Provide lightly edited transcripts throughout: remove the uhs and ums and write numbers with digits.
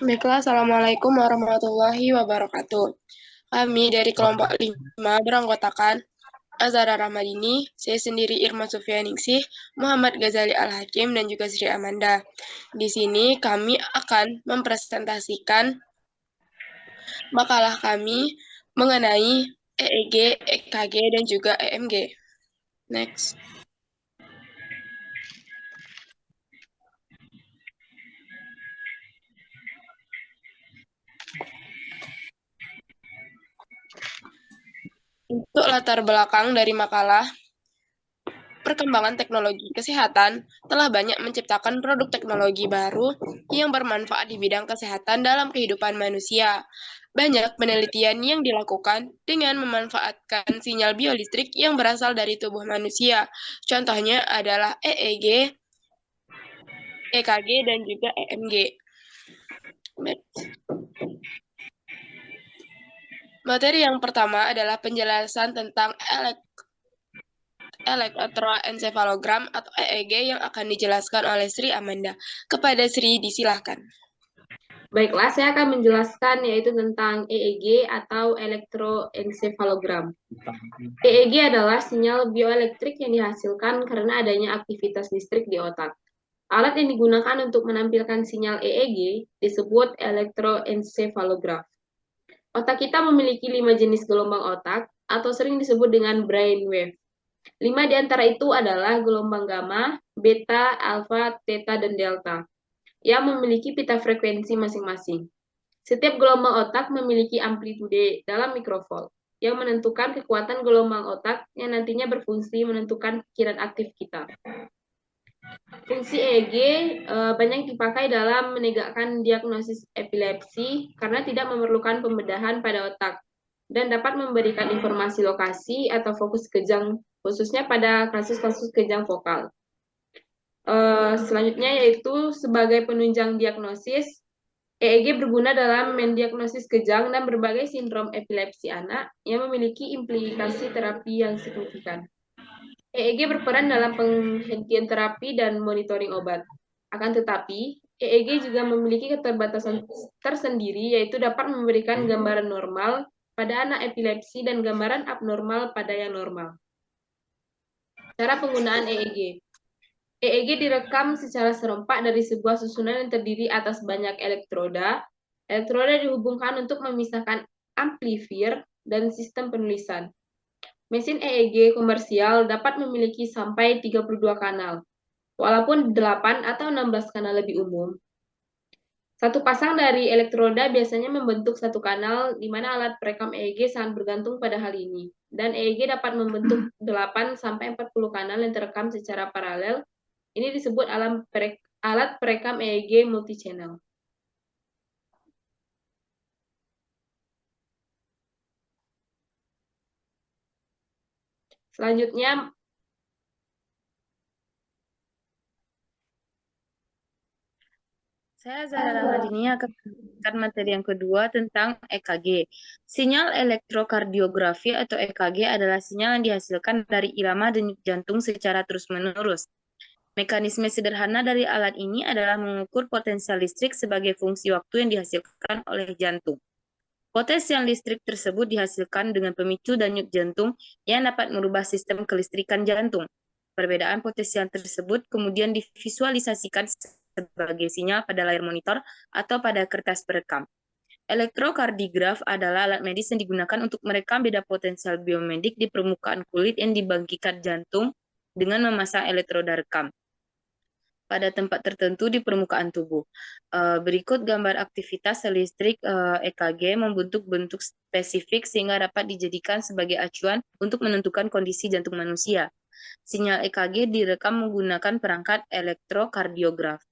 Baiklah, Assalamualaikum warahmatullahi wabarakatuh. Kami dari kelompok 5 beranggotakan Azara Ramadini, saya sendiri Irma Sufyaningsih, Muhammad Ghazali Al-Hakim, dan juga Sri Amanda. Di sini kami akan mempresentasikan makalah kami mengenai EEG, EKG, dan juga EMG. Next. Untuk latar belakang dari makalah, perkembangan teknologi kesehatan telah banyak menciptakan produk teknologi baru yang bermanfaat di bidang kesehatan dalam kehidupan manusia. Banyak penelitian yang dilakukan dengan memanfaatkan sinyal biolistrik yang berasal dari tubuh manusia. Contohnya adalah EEG, EKG, dan juga EMG. Materi yang pertama adalah penjelasan tentang elektroencephalogram atau EEG yang akan dijelaskan oleh Sri Amanda. Kepada Sri, disilahkan. Baiklah, saya akan menjelaskan yaitu tentang EEG atau elektroencephalogram. EEG adalah sinyal bioelektrik yang dihasilkan karena adanya aktivitas listrik di otak. Alat yang digunakan untuk menampilkan sinyal EEG disebut elektroencephalograph. Otak kita memiliki 5 jenis gelombang otak atau sering disebut dengan brainwave. 5 di antara itu adalah gelombang gamma, beta, alfa, theta, dan delta yang memiliki pita frekuensi masing-masing. Setiap gelombang otak memiliki amplitude dalam mikrovolt yang menentukan kekuatan gelombang otak yang nantinya berfungsi menentukan pikiran aktif kita. Fungsi EEG banyak dipakai dalam menegakkan diagnosis epilepsi karena tidak memerlukan pembedahan pada otak dan dapat memberikan informasi lokasi atau fokus kejang khususnya pada kasus-kasus kejang vokal. Selanjutnya yaitu sebagai penunjang diagnosis, EEG berguna dalam mendiagnosis kejang dan berbagai sindrom epilepsi anak yang memiliki implikasi terapi yang signifikan. EEG berperan dalam penghentian terapi dan monitoring obat. Akan tetapi, EEG juga memiliki keterbatasan tersendiri, yaitu dapat memberikan gambaran normal pada anak epilepsi dan gambaran abnormal pada yang normal. Cara penggunaan EEG. EEG direkam secara serempak dari sebuah susunan yang terdiri atas banyak elektroda. Elektroda dihubungkan untuk memisahkan amplifier dan sistem penulisan. Mesin EEG komersial dapat memiliki sampai 32 kanal, walaupun 8 atau 16 kanal lebih umum. Satu pasang dari elektroda biasanya membentuk satu kanal, di mana alat perekam EEG sangat bergantung pada hal ini. Dan EEG dapat membentuk 8-40 kanal yang terekam secara paralel. Ini disebut alat perekam EEG multi-channel. Selanjutnya, saya Zara Ramadini akan memberikan materi yang kedua tentang EKG. Sinyal elektrokardiografi atau EKG adalah sinyal yang dihasilkan dari irama denyut jantung secara terus-menerus. Mekanisme sederhana dari alat ini adalah mengukur potensial listrik sebagai fungsi waktu yang dihasilkan oleh jantung. Potensial listrik tersebut dihasilkan dengan pemicu denyut jantung yang dapat merubah sistem kelistrikan jantung. Perbedaan potensial tersebut kemudian divisualisasikan sebagai sinyal pada layar monitor atau pada kertas perekam. Elektrokardiograf adalah alat medis yang digunakan untuk merekam beda potensial biomedik di permukaan kulit yang dibangkitkan jantung dengan memasang elektroda rekam pada tempat tertentu di permukaan tubuh. Berikut gambar aktivitas sel listrik EKG membentuk bentuk spesifik sehingga dapat dijadikan sebagai acuan untuk menentukan kondisi jantung manusia. Sinyal EKG direkam menggunakan perangkat elektrokardiograf.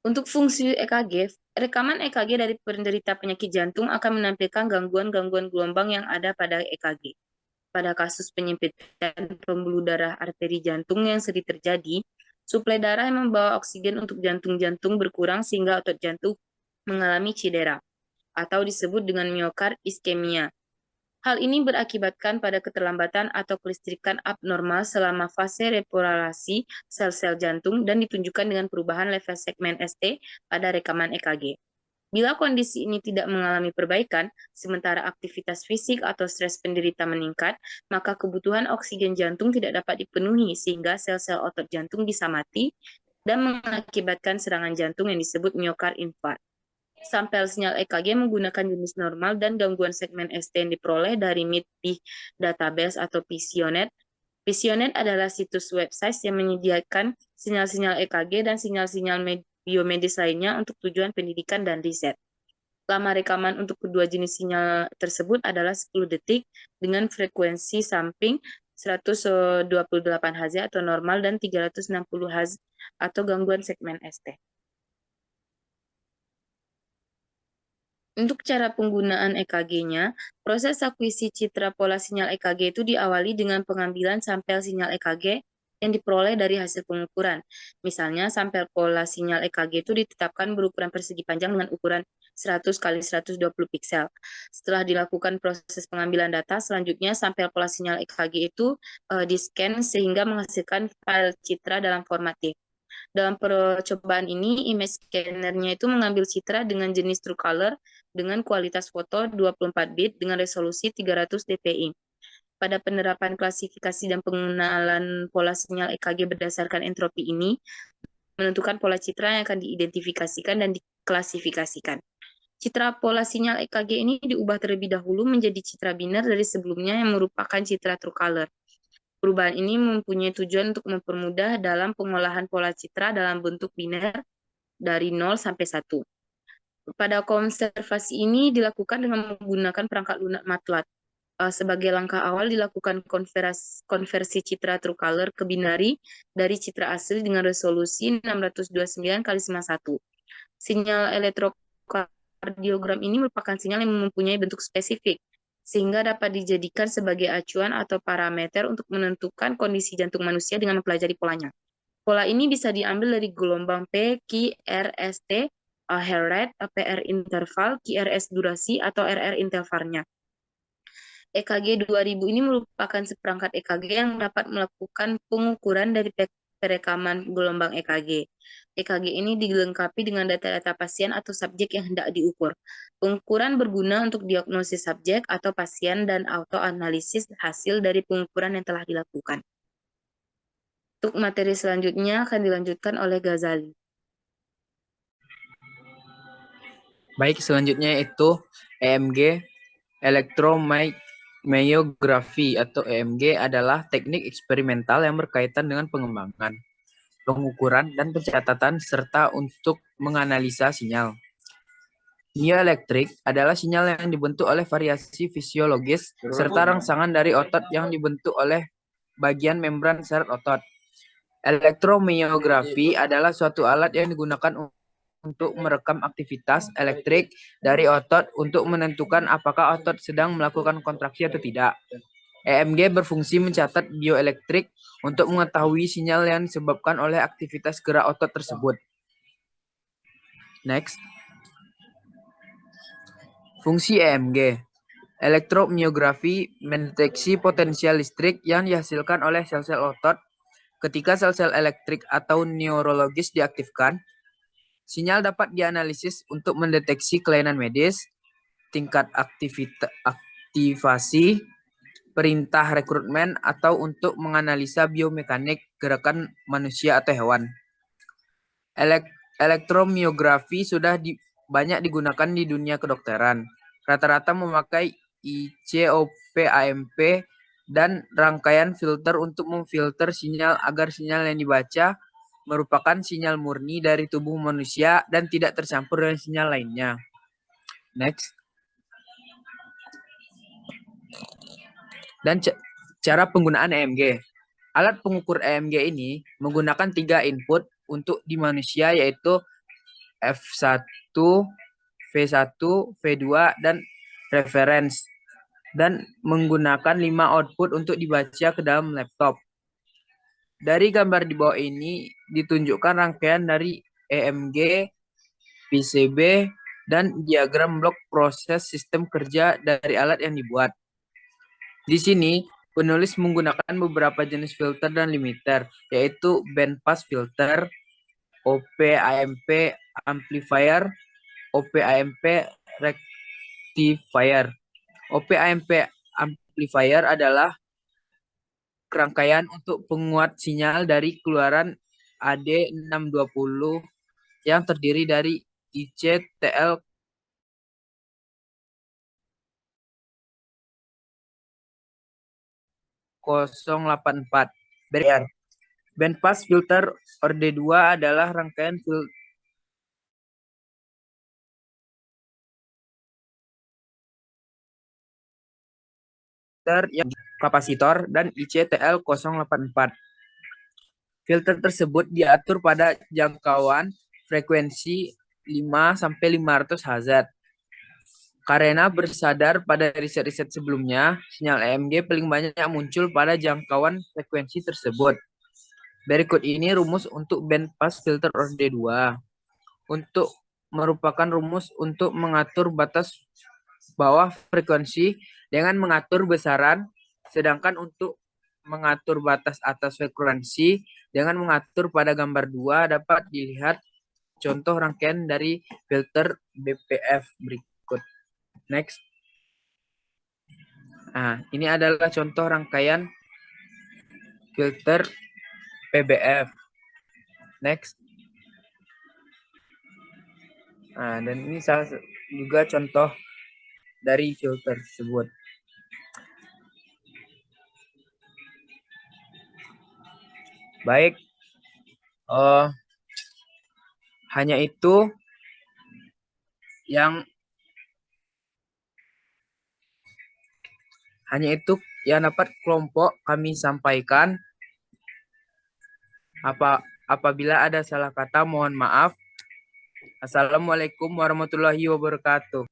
Untuk fungsi EKG, rekaman EKG dari penderita penyakit jantung akan menampilkan gangguan-gangguan gelombang yang ada pada EKG. Pada kasus penyempitan pembuluh darah arteri jantung yang sering terjadi, suplai darah yang membawa oksigen untuk jantung-jantung berkurang sehingga otot jantung mengalami cedera, atau disebut dengan miokard iskemia. Hal ini berakibatkan pada keterlambatan atau kelistrikan abnormal selama fase repolasi sel-sel jantung dan ditunjukkan dengan perubahan level segmen ST pada rekaman EKG. Bila kondisi ini tidak mengalami perbaikan, sementara aktivitas fisik atau stres penderita meningkat, maka kebutuhan oksigen jantung tidak dapat dipenuhi sehingga sel-sel otot jantung bisa mati dan mengakibatkan serangan jantung yang disebut myocard infarct. Sampel sinyal EKG menggunakan jenis normal dan gangguan segmen ST yang diperoleh dari MIT-B database atau PCONet. PCONet adalah situs website yang menyediakan sinyal-sinyal EKG dan sinyal-sinyal biomedis lainnya untuk tujuan pendidikan dan riset. Lama rekaman untuk kedua jenis sinyal tersebut adalah 10 detik dengan frekuensi samping 128 Hz atau normal dan 360 Hz atau gangguan segmen ST. Untuk cara penggunaan EKG-nya, proses akuisisi citra pola sinyal EKG itu diawali dengan pengambilan sampel sinyal EKG yang diperoleh dari hasil pengukuran. Misalnya, sampel pola sinyal EKG itu ditetapkan berukuran persegi panjang dengan ukuran 100 x 120 piksel. Setelah dilakukan proses pengambilan data, selanjutnya sampel pola sinyal EKG itu di-scan sehingga menghasilkan file citra dalam format TIFF. Dalam percobaan ini, image scanner-nya itu mengambil citra dengan jenis true color dengan kualitas foto 24 bit dengan resolusi 300 dpi. Pada penerapan klasifikasi dan pengenalan pola sinyal EKG berdasarkan entropi ini, menentukan pola citra yang akan diidentifikasikan dan diklasifikasikan. Citra pola sinyal EKG ini diubah terlebih dahulu menjadi citra biner dari sebelumnya yang merupakan citra true color. Perubahan ini mempunyai tujuan untuk mempermudah dalam pengolahan pola citra dalam bentuk biner dari 0 sampai 1. Pada konservasi ini dilakukan dengan menggunakan perangkat lunak MATLAB. Sebagai langkah awal dilakukan konversi citra true color ke binari dari citra asli dengan resolusi 629 x 51. Sinyal elektrokardiogram ini merupakan sinyal yang mempunyai bentuk spesifik, sehingga dapat dijadikan sebagai acuan atau parameter untuk menentukan kondisi jantung manusia dengan mempelajari polanya. Pola ini bisa diambil dari gelombang P, Q, R, S, T, heart rate, PR interval, QRS durasi, atau RR intervalnya. EKG 2000 ini merupakan seperangkat EKG yang dapat melakukan pengukuran dari perekaman gelombang EKG. EKG ini dilengkapi dengan data-data pasien atau subjek yang hendak diukur. Pengukuran berguna untuk diagnosis subjek atau pasien dan autoanalisis hasil dari pengukuran yang telah dilakukan. Untuk materi selanjutnya akan dilanjutkan oleh Ghazali. Baik, selanjutnya itu EMG, elektromyografi atau EMG adalah teknik eksperimental yang berkaitan dengan pengembangan, pengukuran, dan pencatatan serta untuk menganalisa sinyal. Myoelektrik adalah sinyal yang dibentuk oleh variasi fisiologis serta rangsangan dari otot yang dibentuk oleh bagian membran syarat otot. Elektromyografi adalah suatu alat yang digunakan untuk merekam aktivitas elektrik dari otot untuk menentukan apakah otot sedang melakukan kontraksi atau tidak. EMG berfungsi mencatat bioelektrik untuk mengetahui sinyal yang disebabkan oleh aktivitas gerak otot tersebut. Next. Fungsi EMG. Elektromyografi mendeteksi potensial listrik yang dihasilkan oleh sel-sel otot ketika sel-sel elektrik atau neurologis diaktifkan. Sinyal dapat dianalisis untuk mendeteksi kelainan medis, tingkat aktivasi, perintah rekrutmen, atau untuk menganalisa biomekanik gerakan manusia atau hewan. Elektromyografi sudah banyak digunakan di dunia kedokteran. Rata-rata memakai ICOP-AMP dan rangkaian filter untuk memfilter sinyal agar sinyal yang dibaca merupakan sinyal murni dari tubuh manusia dan tidak tercampur dengan sinyal lainnya. Next. Dan cara penggunaan EMG. Alat pengukur EMG ini menggunakan 3 input untuk di manusia, yaitu F1, V1, V2, dan reference, dan menggunakan 5 output untuk dibaca ke dalam laptop. Dari gambar di bawah ini ditunjukkan rangkaian dari EMG, PCB, dan diagram blok proses sistem kerja dari alat yang dibuat. Di sini penulis menggunakan beberapa jenis filter dan limiter, yaitu bandpass filter, OP-AMP amplifier, OP-AMP rectifier. OP-AMP amplifier adalah rangkaian untuk penguat sinyal dari keluaran AD620 yang terdiri dari IC-TL (084) BR. Bandpass filter Orde 2 adalah rangkaian filter yang kapasitor dan IC-TL 084. Filter tersebut diatur pada jangkauan frekuensi 5-500 Hz. Karena bersandar pada riset-riset sebelumnya, sinyal EMG paling banyak muncul pada jangkauan frekuensi tersebut. Berikut ini rumus untuk bandpass filter Orde 2. Untuk merupakan rumus untuk mengatur batas bawah frekuensi dengan mengatur besaran, sedangkan untuk mengatur batas atas frekuensi dengan mengatur pada gambar 2 dapat dilihat contoh rangkaian dari filter BPF berikut. Next. Nah, ini adalah contoh rangkaian filter PBF. Next. Nah, dan ini salah juga contoh dari filter tersebut. Baik. Hanya itu yang dapat kelompok kami sampaikan. Apabila ada salah kata, mohon maaf. Assalamualaikum warahmatullahi wabarakatuh.